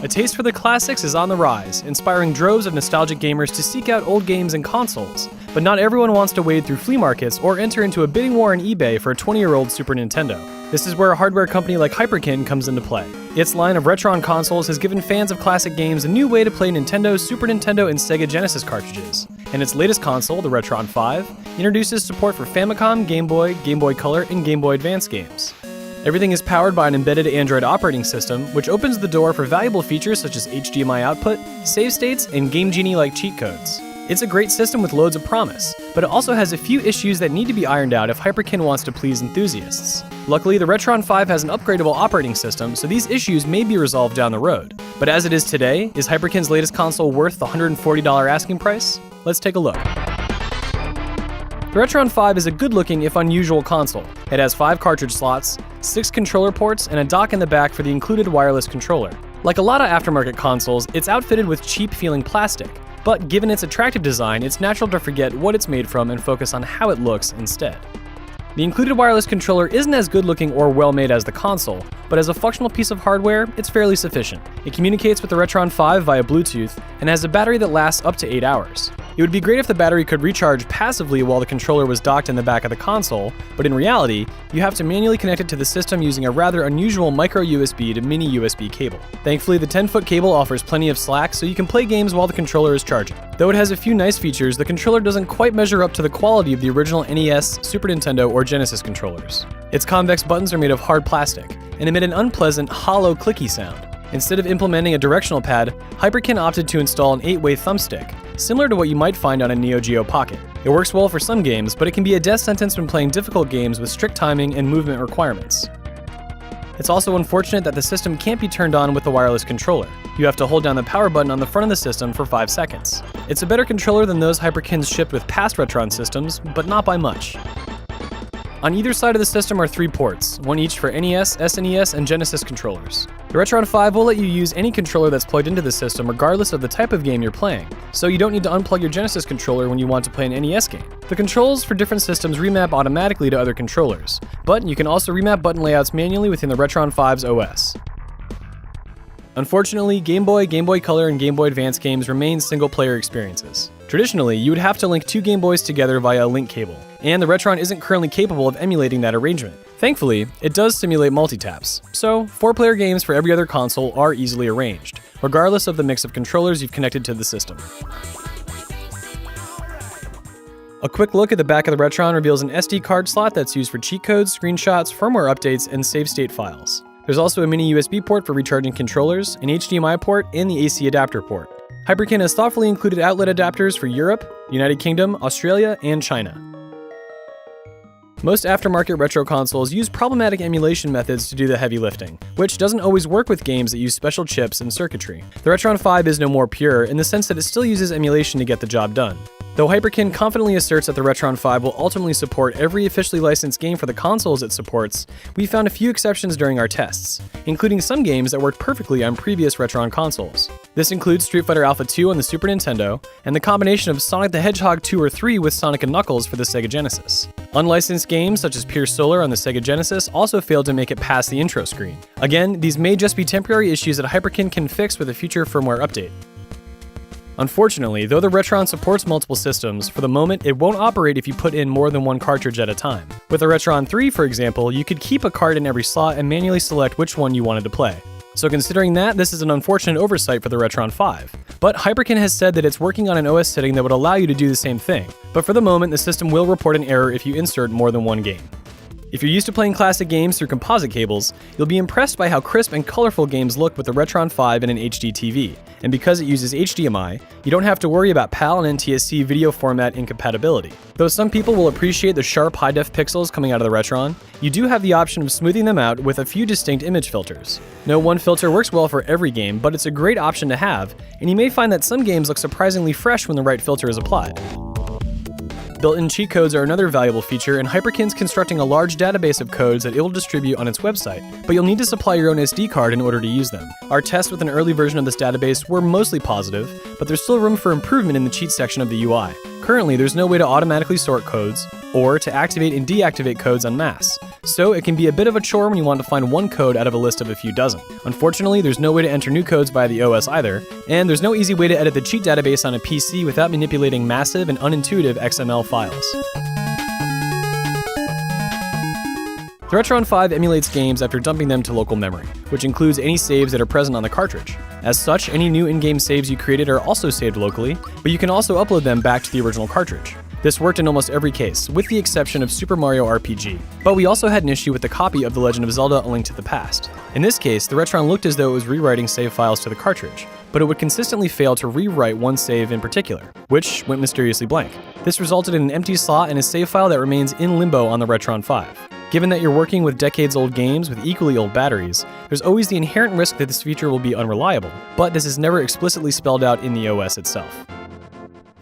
A taste for the classics is on the rise, inspiring droves of nostalgic gamers to seek out old games and consoles. But not everyone wants to wade through flea markets or enter into a bidding war on eBay for a 20-year-old Super Nintendo. This is where a hardware company like Hyperkin comes into play. Its line of Retron consoles has given fans of classic games a new way to play Nintendo, Super Nintendo, and Sega Genesis cartridges. And its latest console, the Retron 5, introduces support for Famicom, Game Boy Color, and Game Boy Advance games. Everything is powered by an embedded Android operating system, which opens the door for valuable features such as HDMI output, save states, and Game Genie-like cheat codes. It's a great system with loads of promise, but it also has a few issues that need to be ironed out if Hyperkin wants to please enthusiasts. Luckily, the Retron 5 has an upgradable operating system, so these issues may be resolved down the road. But as it is today, is Hyperkin's latest console worth the $140 asking price? Let's take a look. The Retron 5 is a good-looking, if unusual, console. It has 5 cartridge slots, 6 controller ports, and a dock in the back for the included wireless controller. Like a lot of aftermarket consoles, it's outfitted with cheap-feeling plastic, but given its attractive design, it's natural to forget what it's made from and focus on how it looks instead. The included wireless controller isn't as good-looking or well-made as the console, but as a functional piece of hardware, it's fairly sufficient. It communicates with the Retron 5 via Bluetooth and has a battery that lasts up to 8 hours. It would be great if the battery could recharge passively while the controller was docked in the back of the console, but in reality, you have to manually connect it to the system using a rather unusual micro USB to mini USB cable. Thankfully, the 10-foot cable offers plenty of slack so you can play games while the controller is charging. Though it has a few nice features, the controller doesn't quite measure up to the quality of the original NES, Super Nintendo, or Genesis controllers. Its convex buttons are made of hard plastic and emit an unpleasant, hollow, clicky sound. Instead of implementing a directional pad, Hyperkin opted to install an 8-way thumbstick, similar to what you might find on a Neo Geo Pocket. It works well for some games, but it can be a death sentence when playing difficult games with strict timing and movement requirements. It's also unfortunate that the system can't be turned on with the wireless controller. You have to hold down the power button on the front of the system for 5 seconds. It's a better controller than those Hyperkins shipped with past Retron systems, but not by much. On either side of the system are 3 ports, one each for NES, SNES, and Genesis controllers. The Retron 5 will let you use any controller that's plugged into the system regardless of the type of game you're playing, so you don't need to unplug your Genesis controller when you want to play an NES game. The controls for different systems remap automatically to other controllers, but you can also remap button layouts manually within the Retron 5's OS. Unfortunately, Game Boy Color, and Game Boy Advance games remain single-player experiences. Traditionally, you would have to link 2 Game Boys together via a link cable, and the Retron isn't currently capable of emulating that arrangement. Thankfully, it does simulate multi-taps, so 4-player games for every other console are easily arranged, regardless of the mix of controllers you've connected to the system. A quick look at the back of the Retron reveals an SD card slot that's used for cheat codes, screenshots, firmware updates, and save state files. There's also a mini USB port for recharging controllers, an HDMI port, and the AC adapter port. Hyperkin has thoughtfully included outlet adapters for Europe, United Kingdom, Australia, and China. Most aftermarket retro consoles use problematic emulation methods to do the heavy lifting, which doesn't always work with games that use special chips and circuitry. The Retron 5 is no more pure in the sense that it still uses emulation to get the job done. Though Hyperkin confidently asserts that the Retron 5 will ultimately support every officially licensed game for the consoles it supports, we found a few exceptions during our tests, including some games that worked perfectly on previous Retron consoles. This includes Street Fighter Alpha 2 on the Super Nintendo, and the combination of Sonic the Hedgehog 2 or 3 with Sonic & Knuckles for the Sega Genesis. Unlicensed games such as Pier Solar on the Sega Genesis also failed to make it past the intro screen. Again, these may just be temporary issues that Hyperkin can fix with a future firmware update. Unfortunately, though the Retron supports multiple systems, for the moment it won't operate if you put in more than 1 cartridge at a time. With the Retron 3, for example, you could keep a card in every slot and manually select which one you wanted to play. So considering that, this is an unfortunate oversight for the Retron 5. But Hyperkin has said that it's working on an OS setting that would allow you to do the same thing. But for the moment, the system will report an error if you insert more than 1 game. If you're used to playing classic games through composite cables, you'll be impressed by how crisp and colorful games look with the Retron 5 in an HD TV. And because it uses HDMI, you don't have to worry about PAL and NTSC video format incompatibility. Though some people will appreciate the sharp high-def pixels coming out of the Retron, you do have the option of smoothing them out with a few distinct image filters. No one filter works well for every game, but it's a great option to have, and you may find that some games look surprisingly fresh when the right filter is applied. Built-in cheat codes are another valuable feature, and Hyperkin's constructing a large database of codes that it will distribute on its website, but you'll need to supply your own SD card in order to use them. Our tests with an early version of this database were mostly positive, but there's still room for improvement in the cheat section of the UI. Currently, there's no way to automatically sort codes or to activate and deactivate codes en masse, so it can be a bit of a chore when you want to find one code out of a list of a few dozen. Unfortunately, there's no way to enter new codes via the OS either, and there's no easy way to edit the cheat database on a PC without manipulating massive and unintuitive XML files. The Retron 5 emulates games after dumping them to local memory, which includes any saves that are present on the cartridge. As such, any new in-game saves you created are also saved locally, but you can also upload them back to the original cartridge. This worked in almost every case, with the exception of Super Mario RPG. But we also had an issue with the copy of The Legend of Zelda: A Link to the Past. In this case, the Retron looked as though it was rewriting save files to the cartridge, but it would consistently fail to rewrite one save in particular, which went mysteriously blank. This resulted in an empty slot and a save file that remains in limbo on the Retron 5. Given that you're working with decades-old games with equally old batteries, there's always the inherent risk that this feature will be unreliable, but this is never explicitly spelled out in the OS itself.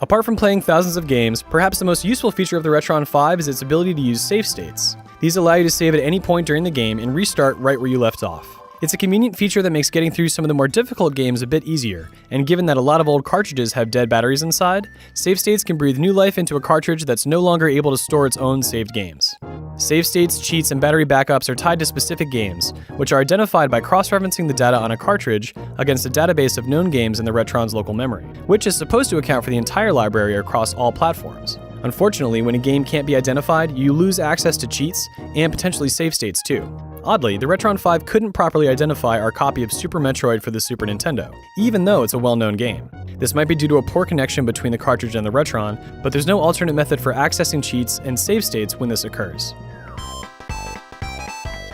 Apart from playing thousands of games, perhaps the most useful feature of the Retron 5 is its ability to use save states. These allow you to save at any point during the game and restart right where you left off. It's a convenient feature that makes getting through some of the more difficult games a bit easier, and given that a lot of old cartridges have dead batteries inside, save states can breathe new life into a cartridge that's no longer able to store its own saved games. Save states, cheats, and battery backups are tied to specific games, which are identified by cross-referencing the data on a cartridge against a database of known games in the Retron's local memory, which is supposed to account for the entire library across all platforms. Unfortunately, when a game can't be identified, you lose access to cheats and potentially save states too. Oddly, the Retron 5 couldn't properly identify our copy of Super Metroid for the Super Nintendo, even though it's a well-known game. This might be due to a poor connection between the cartridge and the Retron, but there's no alternate method for accessing cheats and save states when this occurs.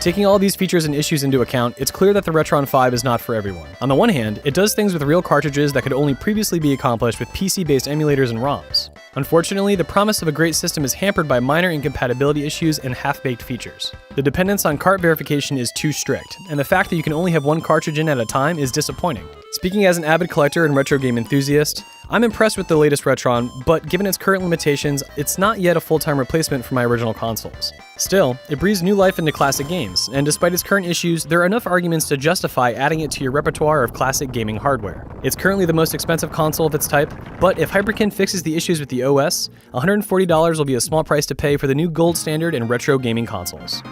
Taking all these features and issues into account, it's clear that the Retron 5 is not for everyone. On the one hand, it does things with real cartridges that could only previously be accomplished with PC-based emulators and ROMs. Unfortunately, the promise of a great system is hampered by minor incompatibility issues and half-baked features. The dependence on cart verification is too strict, and the fact that you can only have one cartridge in at a time is disappointing. Speaking as an avid collector and retro game enthusiast, I'm impressed with the latest Retron, but given its current limitations, it's not yet a full-time replacement for my original consoles. Still, it breathes new life into classic games, and despite its current issues, there are enough arguments to justify adding it to your repertoire of classic gaming hardware. It's currently the most expensive console of its type, but if Hyperkin fixes the issues with the OS, $140 will be a small price to pay for the new gold standard in retro gaming consoles.